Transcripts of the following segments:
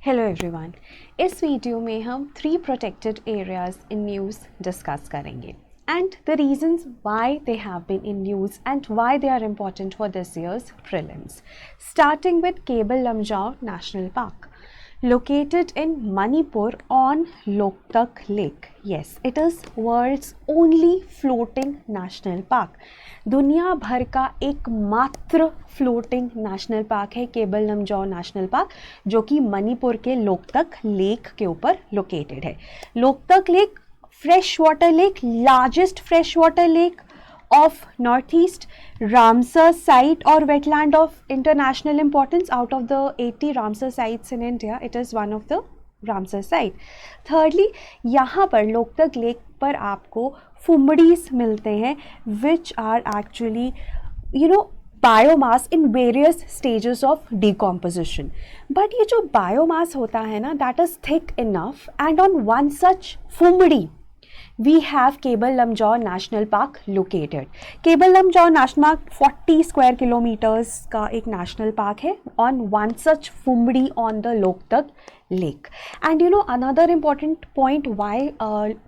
Hello everyone. इस video में हम 3 protected areas in news discuss करेंगे and the reasons why they have been in news and why they are important for this year's prelims. Starting with Cable Lamjau National Park, located in Manipur on Loktak Lake. Yes, it is world's only floating national park. दुनिया भर का एकमात्र floating national park है cable Lamjao national park, जो कि मणिपुर के Loktak lake के ऊपर लोकेटेड है। Loktak lake fresh water lake, largest fresh water lake of northeast, Ramsar site or wetland of international importance. Out of the 80 Ramsar sites in India, it is one of the Ramsar site. Thirdly, यहाँ पर Loktak lake पर आपको फुमड़ीज मिलते हैं which are actually biomass in various stages of decomposition. But ये जो biomass होता है ना, that is thick enough, and on one such फुमड़ी we have Cable Lamjau National Park located. Cable Lamjau National Park 40 square kilometers का एक national park है on one such फुमड़ी on the Loktak lake. And another important point why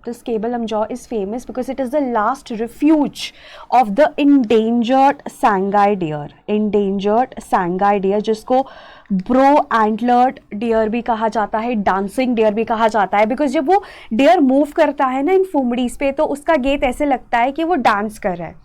this Cable Lamjau is famous, because it is the last refuge of the endangered Sangai deer. Endangered Sangai deer, जिसको bro antlered dear भी कहा जाता है, dancing dear भी कहा जाता है, because जब वो डियर मूव करता है ना इन फुमड़ीज पे, तो उसका गेट ऐसे लगता है कि वो डांस कर रहा है,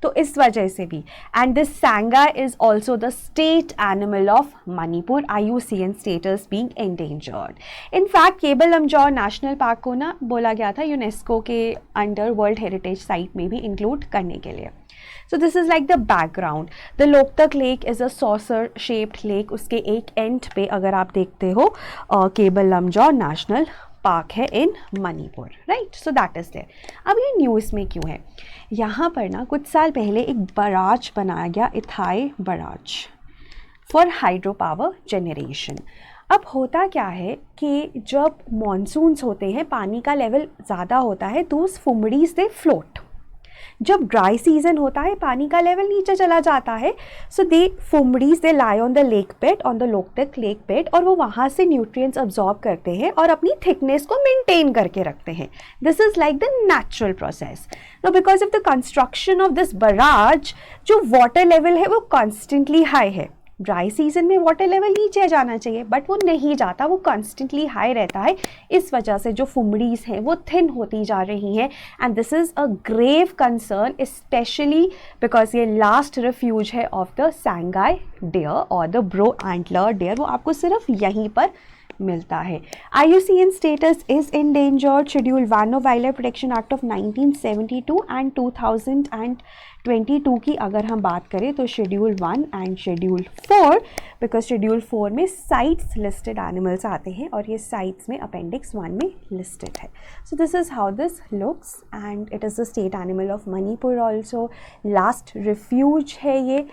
तो इस वजह से भी। And this Sanga is also the state animal of Manipur, IUCN status being endangered. In fact cable Lamjao national park को ना बोला गया था यूनेस्को के अंडर वर्ल्ड हेरिटेज साइट में भी इंक्लूड करने के लिए। So this is like the background. The Loktak Lake is a saucer-shaped lake. उसके एक एंड पे अगर आप देखते हो केबल लमजाओ नेशनल पार्क है in Manipur, right? So that is there. अब ये न्यूज़ में क्यों है? यहाँ पर ना कुछ साल पहले एक बराज बनाया गया, Ithai barrage for hydro power generation. अब होता क्या है कि जब मॉनसून्स होते हैं, पानी का लेवल ज़्यादा होता है, दोस फुमड़ीज दे फ्लोट। जब ड्राई सीजन होता है, पानी का लेवल नीचे चला जाता है, so they phumdis they lie on the lake bed, on the Loktak lake bed, और वो वहाँ से न्यूट्रिएंट्स अब्जॉर्ब करते हैं और अपनी थिकनेस को मेंटेन करके रखते हैं। This is like the natural process. No because of the construction of this barrage, जो वाटर लेवल है वो कॉन्स्टेंटली हाई है। ड्राई सीजन में वाटर लेवल नीचे जाना चाहिए, बट वो नहीं जाता, वो कॉन्स्टेंटली हाई रहता है। इस वजह से जो फुमड़ीज हैं वो थिन होती जा रही हैं, and this is a grave concern, specially because ये लास्ट रिफ्यूज है ऑफ द सांगाई डियर और द ब्रो एंटलर डियर। वो आपको सिर्फ यहीं पर मिलता है। IUCN status is endangered, schedule 1 of wild life protection act of 1972 and 2022 की अगर हम बात करें तो schedule 1 and schedule 4, because schedule 4 में साइट्स लिस्टेड एनिमल्स आते हैं और ये साइट्स में अपेंडिक्स 1 में लिस्टेड है। So this is how this looks, and it is the state animal of Manipur also. Last refuge है ये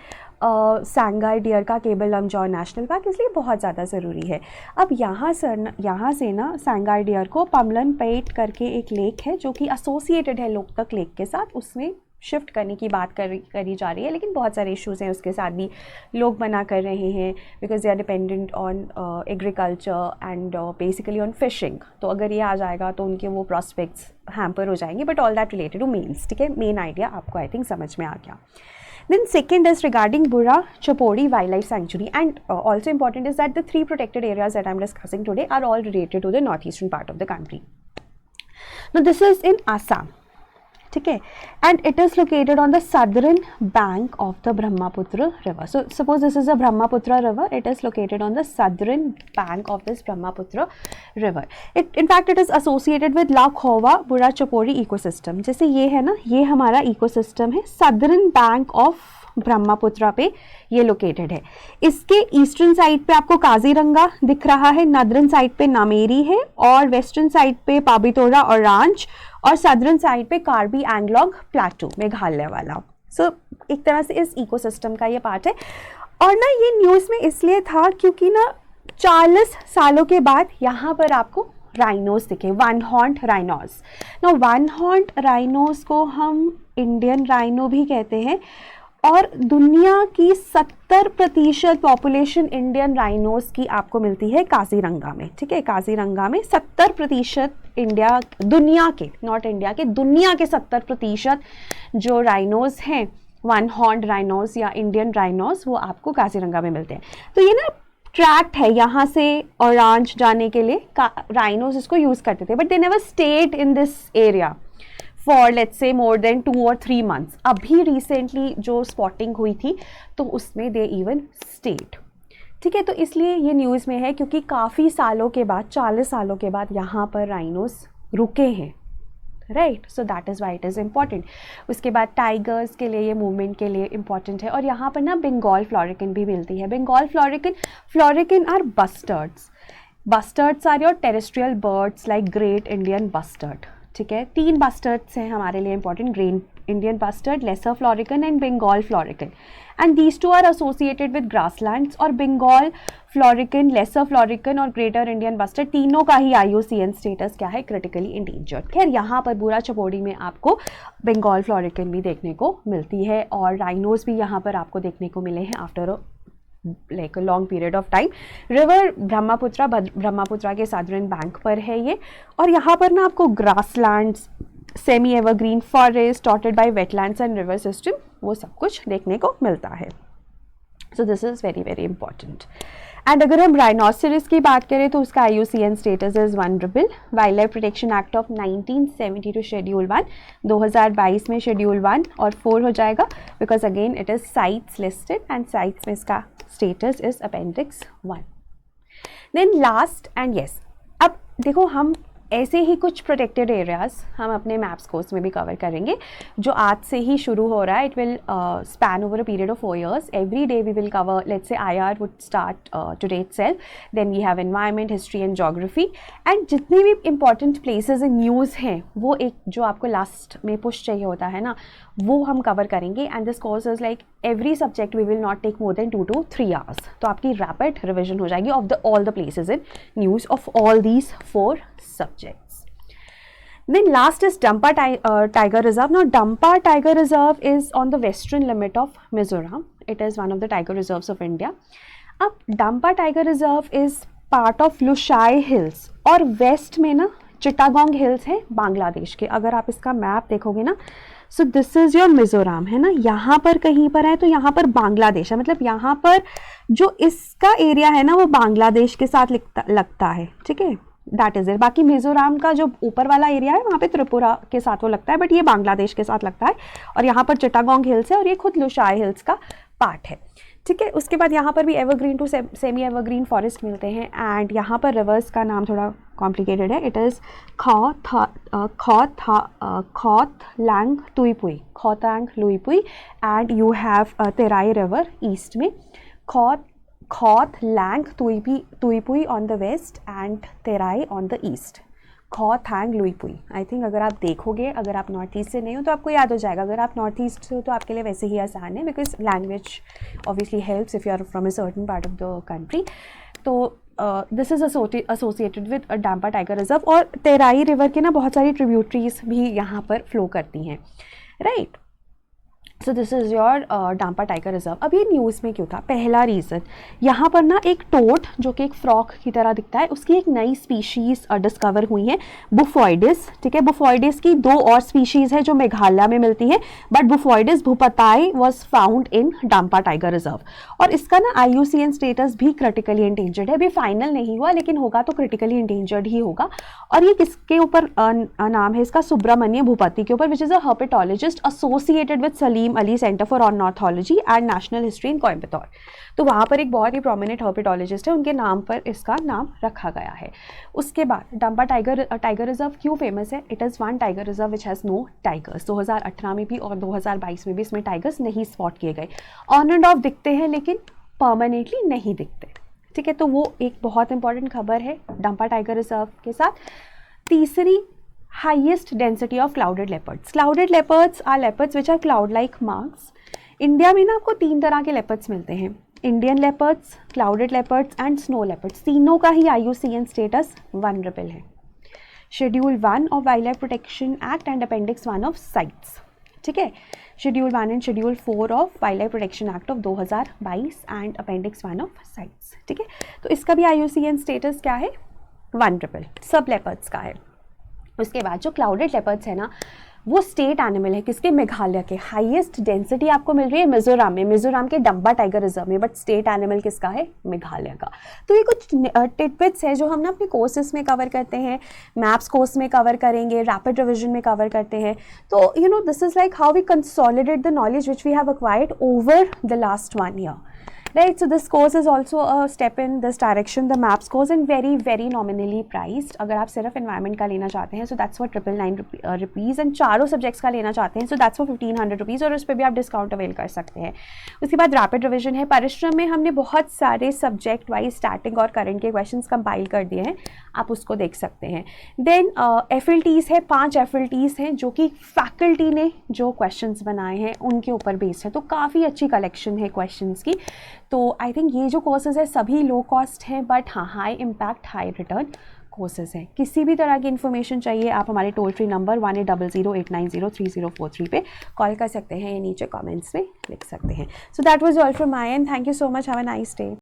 सांगाई डियर का केबल लमजाओ नेशनल पार्क, इसलिए बहुत ज़्यादा ज़रूरी है। अब यहाँ से ना सांगाई डियर को पमलन पेट करके एक लेक है जो कि एसोसिएटेड है लोकतक लेक के साथ, उसमें शिफ्ट करने की बात करी जा रही है, लेकिन बहुत सारे इश्यूज़ हैं उसके साथ भी। लोग मना कर रहे हैं because they are dependent on agriculture and basically on fishing. तो अगर ये आ जाएगा तो उनके वो प्रॉस्पेक्ट्स हैम्पर हो जाएंगे, but all that related to mains, ठीक है? मेन आइडिया आपको आई थिंक समझ में आ गया। Then second is regarding Burra Chapori Wildlife Sanctuary, and also important is that the 3 protected areas that I am discussing today are all related to the northeastern part of the country. Now this is in Assam, ठीक है, and it is located on the southern bank of the Brahmaputra river. So suppose this is a Brahmaputra river, it is located on the southern bank of this Brahmaputra river. In fact it is associated with Lakhova Burra Chapori ecosystem. जैसे ये है ना, ये हमारा ecosystem है, southern bank of Brahmaputra पे ये located है। इसके ईस्टर्न साइड पे आपको काजीरंगा दिख रहा है, नदर्न साइड पे नामेरी है, और वेस्टर्न साइड पे पाबितोरा और रांच, और सदर्न साइड पे कार्बी एंगलोंग प्लेटू, मेघालय वाला। सो एक तरह से इस इकोसिस्टम का ये पार्ट है। और ना ये न्यूज़ में इसलिए था क्योंकि ना 40 सालों के बाद यहाँ पर आपको राइनोस दिखे, वन हॉर्न्ड राइनोस। ना वन हॉर्न्ड राइनोस को हम इंडियन राइनो भी कहते हैं, और दुनिया की 70% पॉपुलेशन इंडियन राइनोस की आपको मिलती है काजीरंगा में, ठीक है। काजीरंगा में 70% दुनिया के, नॉट इंडिया के, दुनिया के 70% जो राइनोस हैं, वन हॉर्न राइनोस या इंडियन राइनोस, वो आपको काजीरंगा में मिलते हैं। तो ये ना ट्रैक्ट है यहाँ से ऑरेंज जाने के लिए, राइनोस इसको यूज़ करते थे, but they never stayed in this area for let's say more than 2 or 3 months। अभी रिसेंटली जो स्पॉटिंग हुई थी तो उसमें दे इवन स्टेट, ठीक है। तो इसलिए ये न्यूज़ में है क्योंकि काफ़ी सालों के बाद, 40 सालों के बाद यहाँ पर राइनोस रुके हैं, right. So that is why it is important. उसके बाद टाइगर्स के लिए, ये मूवमेंट के लिए इम्पॉर्टेंट है। और यहाँ पर ना बंगाल फ्लोरिकन भी मिलती है। Bengal florican are bustards. Bustards are your terrestrial birds like great Indian bustard, ठीक है। 3 बस्टर्ड्स हैं हमारे लिए important, great Indian bustard, lesser florican and Bengal florican, and these 2 are associated with grasslands. और बंगाल फ्लोरिकन, लेसर फ्लोरिकन और ग्रेटर इंडियन बस्टर्ड, तीनों का ही IUCN स्टेटस क्या है, क्रिटिकली इंडेंजर्ड। खैर यहाँ पर बुरा चपोड़ी में आपको बंगाल फ्लोरिकन भी देखने को मिलती है, और राइनोस भी यहाँ पर आपको देखने को मिले हैं after like a long period of time. River Brahmaputra के साउदर्न बैंक पर है ये। और यहाँ पर ना आपको grasslands, semi evergreen forest, dotted by wetlands and river system, वो सब कुछ देखने को मिलता है। So this is very very important. And अगर हम राइनोसेरस की बात करें तो उसका IUCN status is vulnerable. Wild life protection act of 1972 schedule 1, 2022 में शेड्यूल 1 और 4 हो जाएगा, because again it is CITES listed and CITES में इसका status is appendix 1। Then last and yes, अब देखो हम ऐसे ही कुछ प्रोटेक्टेड एरियाज हम अपने मैप्स कोर्स में भी कवर करेंगे, जो आज से ही शुरू हो रहा है। It will span over a period of 4 years। Every day we will cover, let's say IR would start today itself, then we have environment, history and geography, and जितने भी इंपॉर्टेंट प्लेसेस इन न्यूज़ हैं वो एक जो आपको last में push चाहिए होता है ना, वो हम कवर करेंगे। And this course is like every subject we will not take more than 2 to 3 hours। तो आपकी रैपिड रिविजन हो जाएगी of all the places in news of all these 4 subjects। Then last is Dampa Tiger Reserve. Now Dampa Tiger Reserve is on the western limit of Mizoram. It is one of the tiger reserves of India. अब Dampa Tiger Reserve is part of Lushai Hills, और waste में ना Chittagong hills है बांग्लादेश के। अगर आप इसका map देखोगे ना, सो दिस इज़ योर मिज़ोरम है ना, यहाँ पर कहीं पर है, तो यहाँ पर बांग्लादेश है, मतलब यहाँ पर जो इसका एरिया है ना वो बांग्लादेश के साथ लगता है, ठीक है, दैट इज़ इट। बाकी मिज़ोरम का जो ऊपर वाला एरिया है वहाँ पे त्रिपुरा के साथ वो लगता है, बट ये बांग्लादेश के साथ लगता है। और यहाँ पर चिटागोंग हिल्स है और ये खुद लुशाई हिल्स का पार्ट है, ठीक है। उसके बाद यहाँ पर भी evergreen to semi evergreen forest मिलते हैं। एंड यहाँ पर रिवर्स का नाम थोड़ा कॉम्प्लिकेटेड है। It is Khawthlang Tuipui, and you have Teirei river east में, Khawthlang Tuipui on the west and Teirei on the east. Khawthlang Tuipui, I think अगर आप देखोगे, अगर आप नॉर्थ ईस्ट से नहीं हो तो आपको याद हो जाएगा, अगर आप नॉर्थ ईस्ट से हो तो आपके लिए वैसे ही आसान है, because language obviously helps if you are from a certain part of the country. तो this is associated with Dampa tiger reserve. और तेराई रिवर के ना बहुत सारी ट्रिब्यूटरीज भी यहाँ पर फ्लो करती हैं, right. So this is your Dampa tiger reserve. अब ये न्यूज़ में क्यों था? पहला रीज़न, यहाँ पर ना एक टोड जो कि एक फ्रॉक की तरह दिखता है, उसकी एक नई स्पीशीज़ डिस्कवर हुई है, बुफॉइडिस, ठीक है। बुफॉइडिस की 2 और स्पीशीज़ है जो मेघालय में मिलती है, but Bufoides bhupathyi was found in Dampa tiger reserve. और इसका ना IUCN स्टेटस भी क्रिटिकली इंडेंजर्ड है। अभी फाइनल नहीं हुआ, लेकिन होगा तो क्रिटिकली इंडेंजर्ड ही होगा। और ये किसके ऊपर नाम है इसका? सुब्रमण्य भूपति के ऊपर, which is a herpetologist associated with Salim Ali centre for ornithology and national history in Coimbatore. तो वहाँ पर एक बहुत ही प्रोमिनेंट हर्पेटोलॉजिस्ट है, उनके नाम पर इसका नाम रखा गया है। उसके बाद डाम्पा टाइगर रिजर्व क्यों फेमस है? It is one tiger reserve which has no tigers. 2018 में भी और 2022 में भी इसमें टाइगर्स नहीं स्पॉट किए गए। ऑन एंड ऑफ दिखते हैं लेकिन परमानेंटली नहीं दिखते, ठीक है। तो वो एक बहुत इंपॉर्टेंट खबर है डाम्पा टाइगर रिजर्व के साथ। तीसरी, highest density of clouded leopards. Clouded leopards are leopards which are cloud like marks. India में ना आपको 3 तरह के लेपर्ड्स मिलते हैं, Indian leopards, clouded leopards and snow leopards. तीनों का ही IUCN स्टेटस वनरेबल है। Schedule 1 of wild life protection act and appendix 1 of CITES. ठीक है, schedule 1 and schedule 4 of wild life protection act of 2022 and appendix 1 of CITES. ठीक है, तो इसका भी IUCN स्टेटस क्या है, वनरेबल। सब लेपर्ड्स का है। उसके बाद जो क्लाउडेड लेपर्ड्स है ना, वो स्टेट एनिमल है किसके, मेघालय के। हाईएस्ट डेंसिटी आपको मिल रही है मिजोरम में, मिजोरम के डंबा टाइगर रिजर्व में, बट स्टेट एनिमल किसका है, मेघालय का। तो ये कुछ टिडबिट्स है जो हम ना अपने कोर्सेज में कवर करते हैं, मैप्स कोर्स में कवर करेंगे, रैपिड रिविजन में कवर करते हैं। तो you know this is like how we consolidate the knowledge which we have acquired over the last 1 year. Right, so this course is also a step in this direction, the MAPS course, and very very nominally priced. अगर आप सिर्फ environment का लेना चाहते हैं so that's for 999 rupees, and चारों subjects का लेना चाहते हैं so that's for 1500 rupees, और उस पर भी आप discount avail कर सकते हैं। उसके बाद rapid revision है। परिश्रम में हमने बहुत सारे subject wise static और current के questions compile कर दिए हैं, आप उसको देख सकते हैं। Then FLTs है, 5 FLTs हैं जो कि faculty ने जो questions बनाए हैं उनके ऊपर बेस्ड है, तो काफ़ी अच्छी collection है questions की। तो आई थिंक ये जो कोर्सेज है सभी लो कॉस्ट हैं, बट हाँ high impact high return courses हैं। किसी भी तरह की इन्फॉर्मेशन चाहिए आप हमारे टोल फ्री नंबर 180089033043 पे कॉल कर सकते हैं या नीचे कमेंट्स में लिख सकते हैं। So that was all from my and, thank you so much, have a nice day.